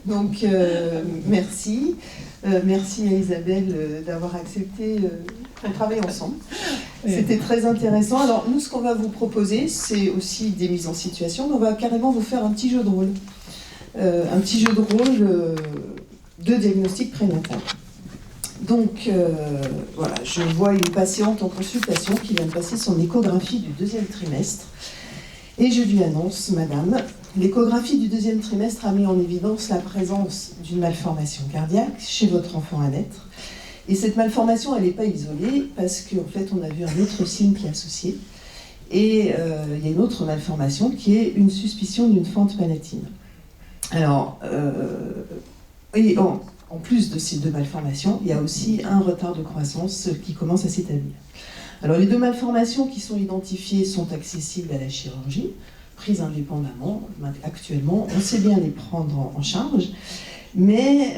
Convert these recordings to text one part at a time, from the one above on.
Donc, merci. Merci à Isabelle d'avoir accepté qu'on travaille ensemble. C'était très intéressant. Alors, nous, ce qu'on va vous proposer, c'est aussi des mises en situation, mais on va carrément vous faire un petit jeu de rôle. Un petit jeu de rôle de diagnostic prénatal. Donc, voilà, je vois une patiente en consultation qui vient de passer son échographie du 2e trimestre. Et je lui annonce, madame, l'échographie du 2e trimestre a mis en évidence la présence d'une malformation cardiaque chez votre enfant à naître. Et cette malformation, elle n'est pas isolée parce qu'en fait, on a vu un autre signe qui est associé. Et il y a une autre malformation qui est une suspicion d'une fente palatine. Alors, en plus de ces 2 malformations, il y a aussi un retard de croissance qui commence à s'établir. Alors, les 2 malformations qui sont identifiées sont accessibles à la chirurgie, prises indépendamment. Actuellement, on sait bien les prendre en charge, mais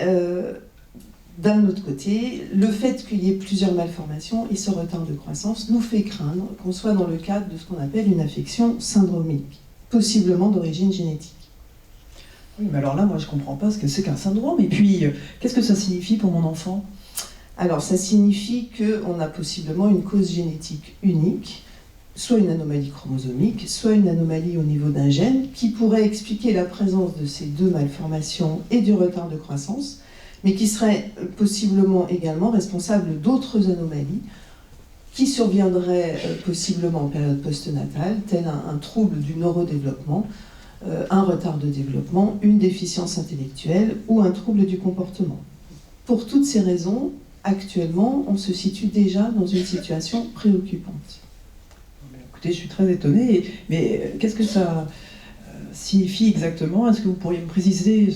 d'un autre côté, le fait qu'il y ait plusieurs malformations et ce retard de croissance nous fait craindre qu'on soit dans le cadre de ce qu'on appelle une affection syndromique, possiblement d'origine génétique. Oui, mais alors là, moi, je ne comprends pas ce que c'est qu'un syndrome. Et puis, qu'est-ce que ça signifie pour mon enfant ? Alors, ça signifie qu'on a possiblement une cause génétique unique, soit une anomalie chromosomique, soit une anomalie au niveau d'un gène, qui pourrait expliquer la présence de ces 2 malformations et du retard de croissance, mais qui serait possiblement également responsable d'autres anomalies qui surviendraient possiblement en période postnatale, tel un trouble du neurodéveloppement, un retard de développement, une déficience intellectuelle ou un trouble du comportement. Pour toutes ces raisons, actuellement, on se situe déjà dans une situation préoccupante. Écoutez, je suis très étonnée, mais qu'est-ce que ça signifie exactement ? Est-ce que vous pourriez me préciser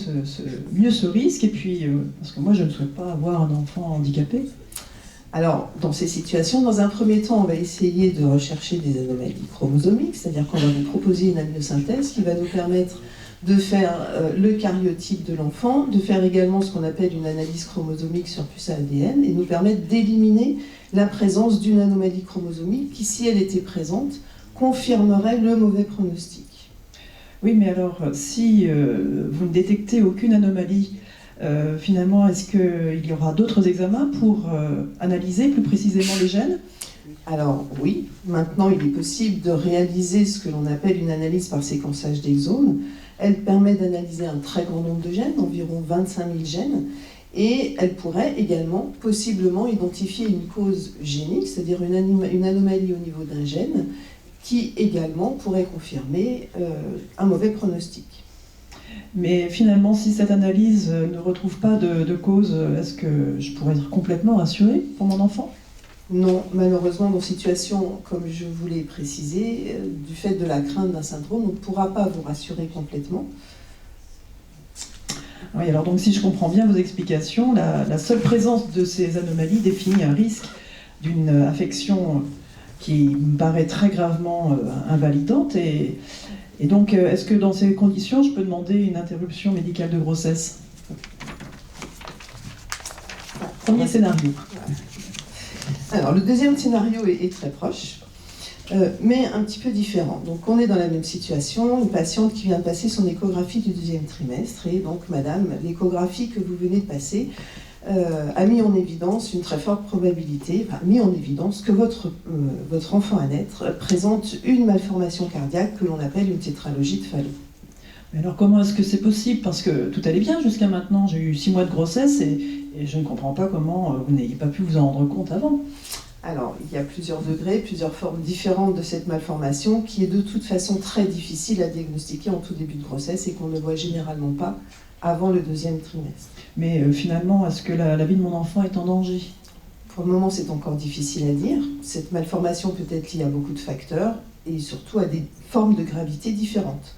mieux ce risque ? Et puis, parce que moi, je ne souhaite pas avoir un enfant handicapé. Alors, dans ces situations, dans un premier temps, on va essayer de rechercher des anomalies chromosomiques, c'est-à-dire qu'on va vous proposer une amniosynthèse qui va nous permettre de faire le karyotype de l'enfant, de faire également ce qu'on appelle une analyse chromosomique sur puce à ADN et nous permettre d'éliminer la présence d'une anomalie chromosomique qui, si elle était présente, confirmerait le mauvais pronostic. Oui, mais alors, si vous ne détectez aucune anomalie, finalement, est-ce qu'il y aura d'autres examens pour analyser plus précisément les gènes ? Alors oui, maintenant il est possible de réaliser ce que l'on appelle une analyse par séquençage d'exomes. Elle permet d'analyser un très grand nombre de gènes, environ 25 000 gènes, et elle pourrait également possiblement identifier une cause génique, c'est-à-dire une anomalie au niveau d'un gène, qui également pourrait confirmer un mauvais pronostic. Mais finalement, si cette analyse ne retrouve pas de cause, est-ce que je pourrais être complètement rassurée pour mon enfant ? Non, malheureusement, dans situation, comme je vous l'ai précisé, du fait de la crainte d'un syndrome, on ne pourra pas vous rassurer complètement. Oui, alors donc si je comprends bien vos explications, la seule présence de ces anomalies définit un risque d'une affection qui me paraît très gravement invalidante. Et donc, est-ce que dans ces conditions, je peux demander une interruption médicale de grossesse ? Premier scénario. Alors, le deuxième scénario est très proche, mais un petit peu différent. Donc, on est dans la même situation, une patiente qui vient de passer son échographie du 2e trimestre, et donc, madame, l'échographie que vous venez de passer a mis en évidence une très forte probabilité, mis en évidence que votre enfant à naître présente une malformation cardiaque que l'on appelle une tétralogie de Fallot. Mais alors comment est-ce que c'est possible ? Parce que tout allait bien jusqu'à maintenant, j'ai eu 6 mois de grossesse et je ne comprends pas comment vous n'ayez pas pu vous en rendre compte avant. Alors, il y a plusieurs degrés, plusieurs formes différentes de cette malformation qui est de toute façon très difficile à diagnostiquer en tout début de grossesse et qu'on ne voit généralement pas avant le 2e trimestre. Mais finalement, est-ce que la vie de mon enfant est en danger ? Pour le moment, c'est encore difficile à dire. Cette malformation peut être liée à beaucoup de facteurs et surtout à des formes de gravité différentes.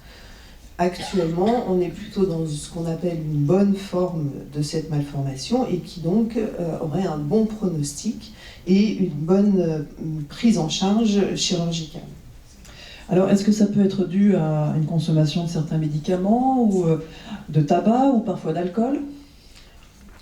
Actuellement, on est plutôt dans ce qu'on appelle une bonne forme de cette malformation et qui donc aurait un bon pronostic et une bonne prise en charge chirurgicale. Alors, est-ce que ça peut être dû à une consommation de certains médicaments ou de tabac ou parfois d'alcool ?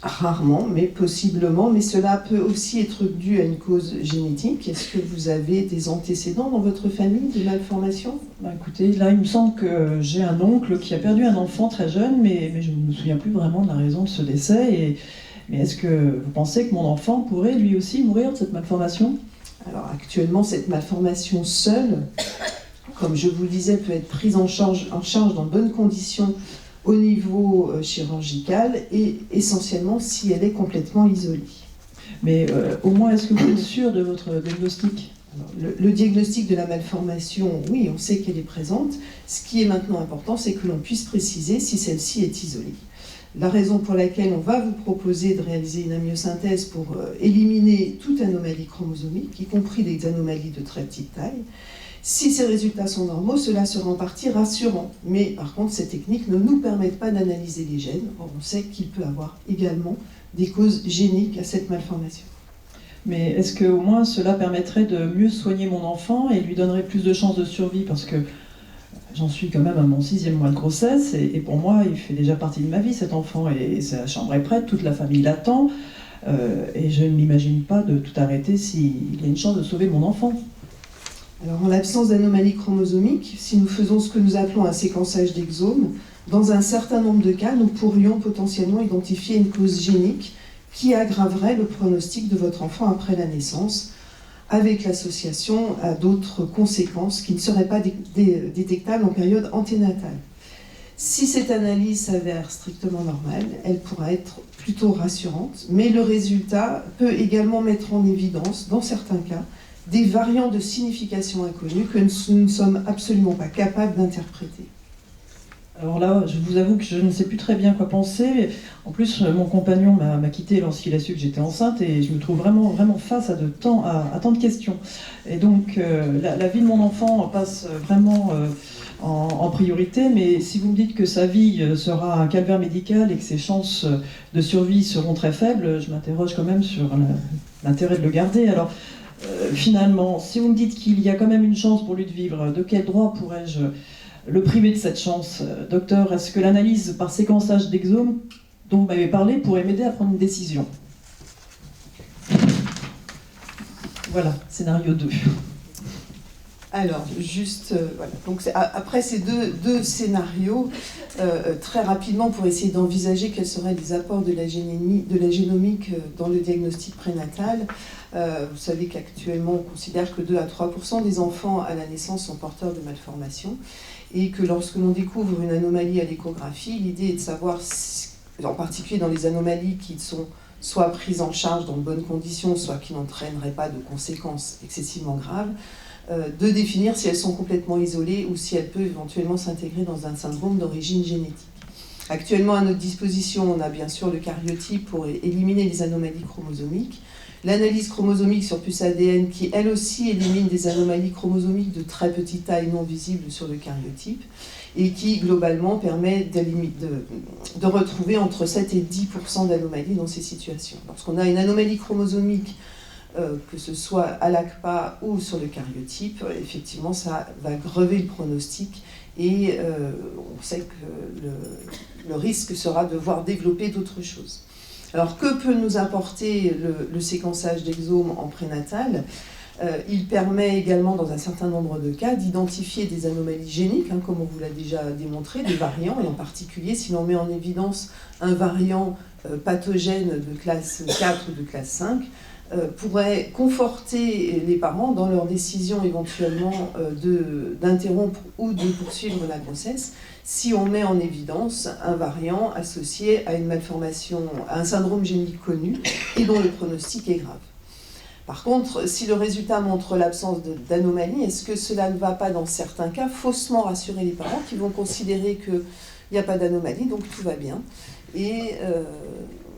Rarement, mais possiblement, mais cela peut aussi être dû à une cause génétique. Est-ce que vous avez des antécédents dans votre famille de malformations? Écoutez, là, il me semble que j'ai un oncle qui a perdu un enfant très jeune, mais je ne me souviens plus vraiment de la raison de ce décès. Mais est-ce que vous pensez que mon enfant pourrait lui aussi mourir de cette malformation? Alors actuellement, cette malformation seule, comme je vous le disais, peut être prise en charge dans de bonnes conditions au niveau chirurgical et essentiellement si elle est complètement isolée. Mais au moins, est-ce que vous êtes sûr de votre diagnostic? Alors, le diagnostic de la malformation, oui, on sait qu'elle est présente. Ce qui est maintenant important, c'est que l'on puisse préciser si celle-ci est isolée. La raison pour laquelle on va vous proposer de réaliser une amniosynthèse pour éliminer toute anomalie chromosomique, y compris des anomalies de très petite taille. Si ces résultats sont normaux, cela sera en partie rassurant. Mais par contre, ces techniques ne nous permettent pas d'analyser les gènes. Or, on sait qu'il peut y avoir également des causes géniques à cette malformation. Mais est-ce qu'au moins cela permettrait de mieux soigner mon enfant et lui donnerait plus de chances de survie? Parce que j'en suis quand même à mon 6e mois de grossesse et pour moi, il fait déjà partie de ma vie, cet enfant, et sa chambre est prête, toute la famille l'attend. Et je ne m'imagine pas de tout arrêter s'il y a une chance de sauver mon enfant. Alors, en l'absence d'anomalies chromosomiques, si nous faisons ce que nous appelons un séquençage d'exomes, dans un certain nombre de cas, nous pourrions potentiellement identifier une cause génique qui aggraverait le pronostic de votre enfant après la naissance, avec l'association à d'autres conséquences qui ne seraient pas détectables en période anténatale. Si cette analyse s'avère strictement normale, elle pourra être plutôt rassurante, mais le résultat peut également mettre en évidence, dans certains cas, des variants de signification inconnus que nous ne sommes absolument pas capables d'interpréter. Alors là, je vous avoue que je ne sais plus très bien quoi penser. En plus, mon compagnon m'a quittée lorsqu'il a su que j'étais enceinte et je me trouve vraiment face à tant de questions. Et donc, la vie de mon enfant passe vraiment en priorité, mais si vous me dites que sa vie sera un calvaire médical et que ses chances de survie seront très faibles, je m'interroge quand même sur l'intérêt de le garder. Alors, finalement, si vous me dites qu'il y a quand même une chance pour lui de vivre, de quel droit pourrais-je le priver de cette chance? Docteur, est-ce que l'analyse par séquençage d'exomes dont vous m'avez parlé pourrait m'aider à prendre une décision? Voilà, scénario 2. Alors, voilà. Donc, après ces deux scénarios, très rapidement, pour essayer d'envisager quels seraient les apports de la génomique dans le diagnostic prénatal, vous savez qu'actuellement, on considère que 2 à 3% des enfants à la naissance sont porteurs de malformations, et que lorsque l'on découvre une anomalie à l'échographie, l'idée est de savoir, en particulier dans les anomalies qui sont soit prises en charge dans de bonnes conditions, soit qui n'entraîneraient pas de conséquences excessivement graves, de définir si elles sont complètement isolées ou si elles peuvent éventuellement s'intégrer dans un syndrome d'origine génétique. Actuellement, à notre disposition, on a bien sûr le cariotype pour éliminer les anomalies chromosomiques, l'analyse chromosomique sur puce ADN qui, elle aussi, élimine des anomalies chromosomiques de très petite taille non visibles sur le cariotype et qui, globalement, permet de retrouver entre 7 et 10% d'anomalies dans ces situations. Lorsqu'on a une anomalie chromosomique, que ce soit à l'ACPA ou sur le cariotype, effectivement, ça va grever le pronostic et on sait que le risque sera de voir développer d'autres choses. Alors, que peut nous apporter le séquençage d'exomes en prénatal? Il permet également, dans un certain nombre de cas, d'identifier des anomalies géniques, comme on vous l'a déjà démontré, des variants, et en particulier, si l'on met en évidence un variant pathogène de classe 4 ou de classe 5, pourrait conforter les parents dans leur décision éventuellement d'interrompre ou de poursuivre la grossesse si on met en évidence un variant associé à une malformation, à un syndrome génique connu et dont le pronostic est grave. Par contre, si le résultat montre l'absence d'anomalie, est-ce que cela ne va pas, dans certains cas, faussement rassurer les parents qui vont considérer qu'il n'y a pas d'anomalie, donc tout va bien. Et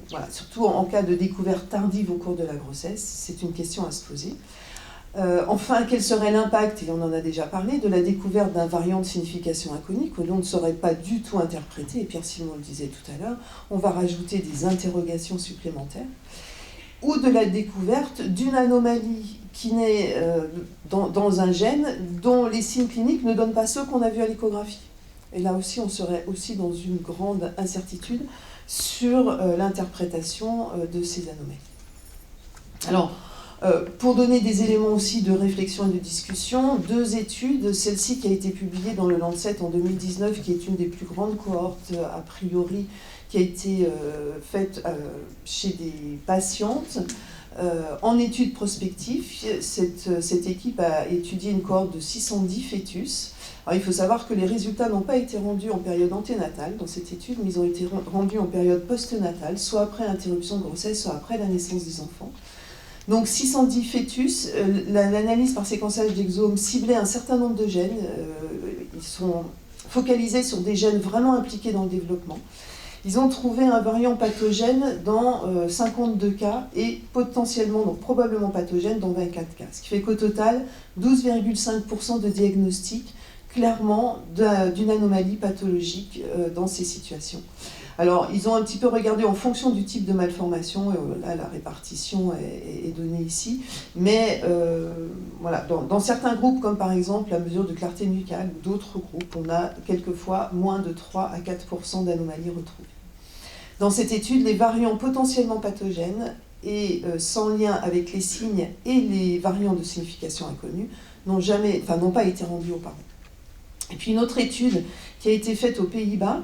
voilà, surtout en cas de découverte tardive au cours de la grossesse, c'est une question à se poser. Enfin, quel serait l'impact, et on en a déjà parlé, de la découverte d'un variant de signification inconnue que l'on ne saurait pas du tout interpréter, et Pierre Simon le disait tout à l'heure, on va rajouter des interrogations supplémentaires, ou de la découverte d'une anomalie qui naît dans un gène dont les signes cliniques ne donnent pas ceux qu'on a vus à l'échographie. Et là aussi, on serait aussi dans une grande incertitude sur l'interprétation de ces anomalies. Alors, pour donner des éléments aussi de réflexion et de discussion, 2 études, celle-ci qui a été publiée dans le Lancet en 2019, qui est une des plus grandes cohortes a priori, qui a été faite chez des patientes. En étude prospective, cette équipe a étudié une cohorte de 610 fœtus. Alors, il faut savoir que les résultats n'ont pas été rendus en période anténatale dans cette étude, mais ils ont été rendus en période postnatale, soit après interruption de grossesse, soit après la naissance des enfants. Donc 610 fœtus, l'analyse par séquençage d'exome ciblait un certain nombre de gènes. Ils sont focalisés sur des gènes vraiment impliqués dans le développement. Ils ont trouvé un variant pathogène dans 52 cas et potentiellement, donc probablement pathogène dans 24 cas. Ce qui fait qu'au total, 12,5% de diagnostics clairement d'une anomalie pathologique dans ces situations. Alors, ils ont un petit peu regardé en fonction du type de malformation, là la répartition est donnée ici, mais voilà, dans certains groupes, comme par exemple la mesure de clarté nucale ou d'autres groupes, on a quelquefois moins de 3 à 4% d'anomalies retrouvées. Dans cette étude, les variants potentiellement pathogènes et sans lien avec les signes et les variants de signification inconnue n'ont pas été rendus aux parents. Et puis une autre étude qui a été faite aux Pays-Bas,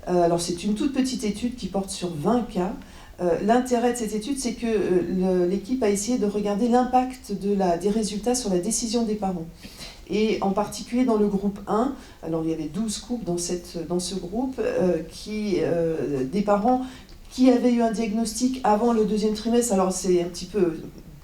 alors c'est une toute petite étude qui porte sur 20 cas. L'intérêt de cette étude, c'est que l'équipe a essayé de regarder l'impact des résultats sur la décision des parents. Et en particulier dans le groupe 1, alors il y avait 12 couples dans ce groupe, des parents qui avaient eu un diagnostic avant le 2e trimestre. Alors c'est un petit peu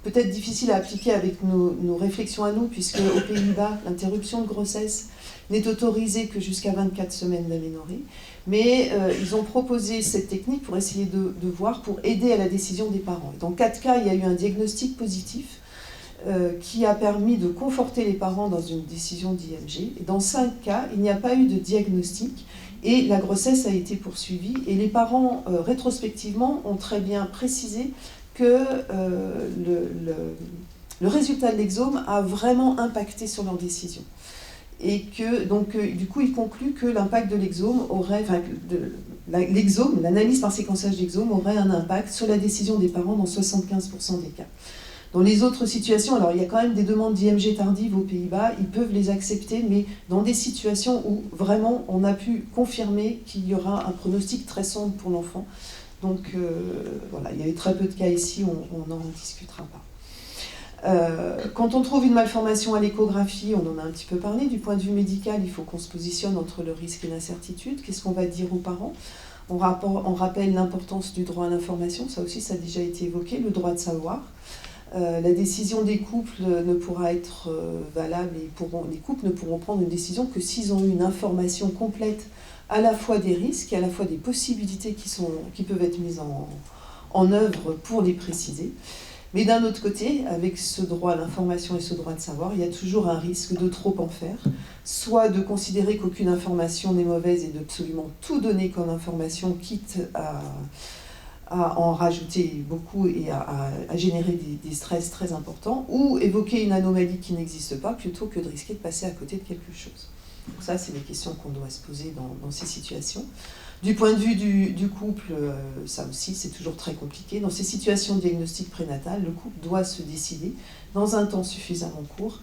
peut-être difficile à appliquer avec nos réflexions à nous, puisque aux Pays-Bas, l'interruption de grossesse n'est autorisée que jusqu'à 24 semaines d'aménorrhée. Mais ils ont proposé cette technique pour essayer de voir, pour aider à la décision des parents. Dans 4 cas, il y a eu un diagnostic positif qui a permis de conforter les parents dans une décision d'IMG. Et dans 5 cas, il n'y a pas eu de diagnostic et la grossesse a été poursuivie. Et les parents, rétrospectivement, ont très bien précisé que le résultat de l'exome a vraiment impacté sur leur décision. Et que, donc, du coup, il conclut que l'impact de l'exome l'analyse par séquençage d'exome aurait un impact sur la décision des parents dans 75% des cas. Dans les autres situations, alors il y a quand même des demandes d'IMG tardives aux Pays-Bas, ils peuvent les accepter, mais dans des situations où vraiment on a pu confirmer qu'il y aura un pronostic très sombre pour l'enfant. Donc voilà, il y avait très peu de cas ici, on n'en discutera pas. Quand on trouve une malformation à l'échographie, on en a un petit peu parlé, du point de vue médical, il faut qu'on se positionne entre le risque et l'incertitude. Qu'est-ce qu'on va dire aux parents ? On rappelle l'importance du droit à l'information, ça aussi ça a déjà été évoqué, le droit de savoir. La décision des couples ne pourra être valable et les couples ne pourront prendre une décision que s'ils ont eu une information complète à la fois des risques et à la fois des possibilités qui peuvent être mises en œuvre pour les préciser. Mais d'un autre côté, avec ce droit à l'information et ce droit de savoir, il y a toujours un risque de trop en faire, soit de considérer qu'aucune information n'est mauvaise et d'absolument tout donner comme information, quitte à en rajouter beaucoup et à générer des stress très importants, ou évoquer une anomalie qui n'existe pas, plutôt que de risquer de passer à côté de quelque chose. Donc ça, c'est des questions qu'on doit se poser dans ces situations. Du point de vue du couple, ça aussi, c'est toujours très compliqué. Dans ces situations de diagnostic prénatal, le couple doit se décider, dans un temps suffisamment court,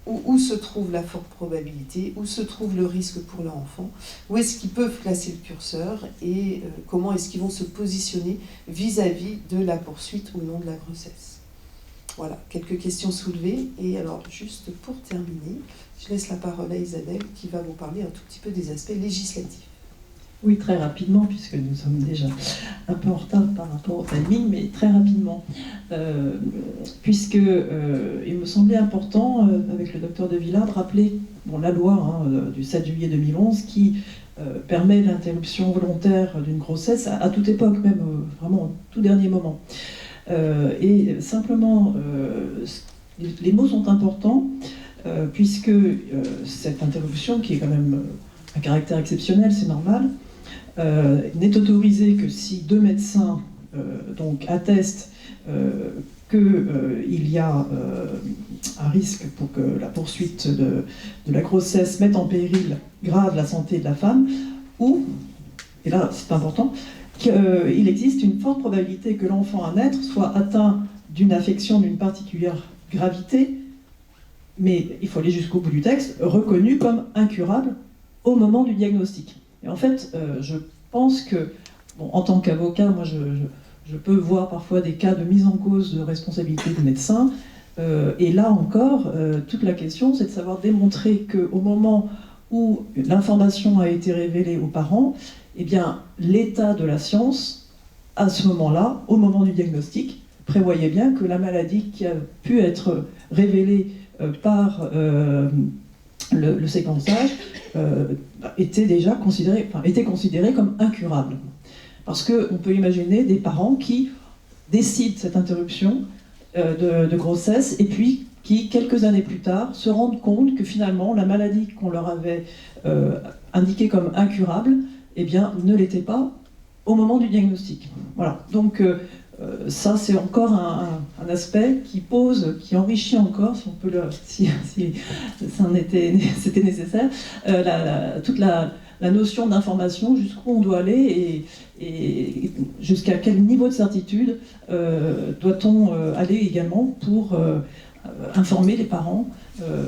où se trouve la forte probabilité, où se trouve le risque pour leur enfant, où est-ce qu'ils peuvent placer le curseur et comment est-ce qu'ils vont se positionner vis-à-vis de la poursuite ou non de la grossesse. Voilà, quelques questions soulevées. Et alors, juste pour terminer, je laisse la parole à Isabelle qui va vous parler un tout petit peu des aspects législatifs. Oui, très rapidement, puisque nous sommes déjà un peu en retard par rapport au timing, mais très rapidement, puisque il me semblait important, avec le docteur de Villard, de rappeler la loi du 7 juillet 2011 qui permet l'interruption volontaire d'une grossesse à toute époque, même vraiment au tout dernier moment. Et simplement, les mots sont importants, puisque cette interruption, qui est quand même un caractère exceptionnel, c'est normal, n'est autorisée que si 2 médecins donc attestent qu'il y a un risque pour que la poursuite de la grossesse mette en péril grave la santé de la femme, ou, et là c'est important, qu'il existe une forte probabilité que l'enfant à naître soit atteint d'une affection d'une particulière gravité, mais il faut aller jusqu'au bout du texte, reconnu comme incurable au moment du diagnostic. Et en fait, je pense que, bon, en tant qu'avocat, moi je peux voir parfois des cas de mise en cause de responsabilité du médecin, et là encore, toute la question, c'est de savoir démontrer qu'au moment où l'information a été révélée aux parents, eh bien, l'état de la science, à ce moment-là, au moment du diagnostic, prévoyait bien que la maladie qui a pu être révélée par le séquençage était déjà considérée comme incurable. Parce qu'on peut imaginer des parents qui décident cette interruption de grossesse et puis qui, quelques années plus tard, se rendent compte que finalement la maladie qu'on leur avait indiquée comme incurable, eh bien, ne l'était pas au moment du diagnostic. Voilà. Donc ça, c'est encore un aspect qui enrichit encore, si on peut si c'était nécessaire, toute la notion d'information, jusqu'où on doit aller et jusqu'à quel niveau de certitude doit-on aller également pour informer les parents,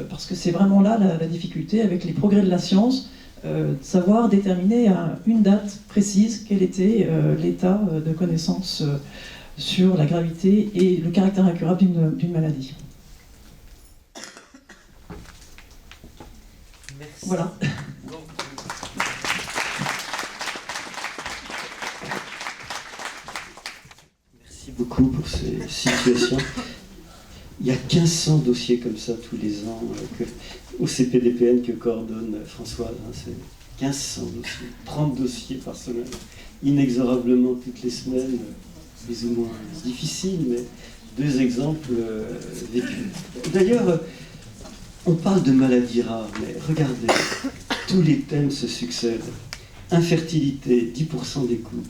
parce que c'est vraiment là la difficulté avec les progrès de la science, de savoir déterminer à une date précise quel était l'état de connaissance sur la gravité et le caractère incurable d'une maladie. Merci. Voilà. Merci beaucoup pour ces situations. Il y a 1500 dossiers comme ça tous les ans au CPDPN que coordonne Françoise. C'est 1500 dossiers, 30 dossiers par semaine, inexorablement toutes les semaines, plus ou moins difficiles, mais 2 exemples vécus. D'ailleurs, on parle de maladies rares, mais regardez, tous les thèmes se succèdent. Infertilité, 10% des couples.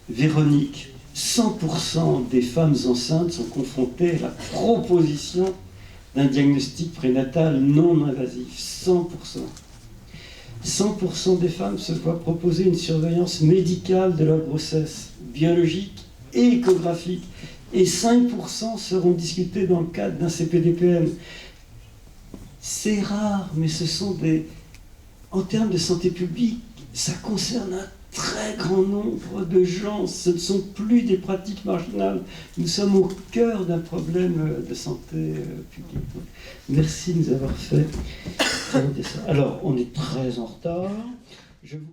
Véronique, 100% des femmes enceintes sont confrontées à la proposition d'un diagnostic prénatal non invasif. 100%. 100% des femmes se voient proposer une surveillance médicale de leur grossesse, biologique et échographique. Et 5% seront discutés dans le cadre d'un CPDPM. C'est rare, mais ce sont des... En termes de santé publique, ça concerne un très grand nombre de gens. Ce ne sont plus des pratiques marginales. Nous sommes au cœur d'un problème de santé publique. Merci de nous avoir fait présenter ça. Alors, on est très en retard. Je vous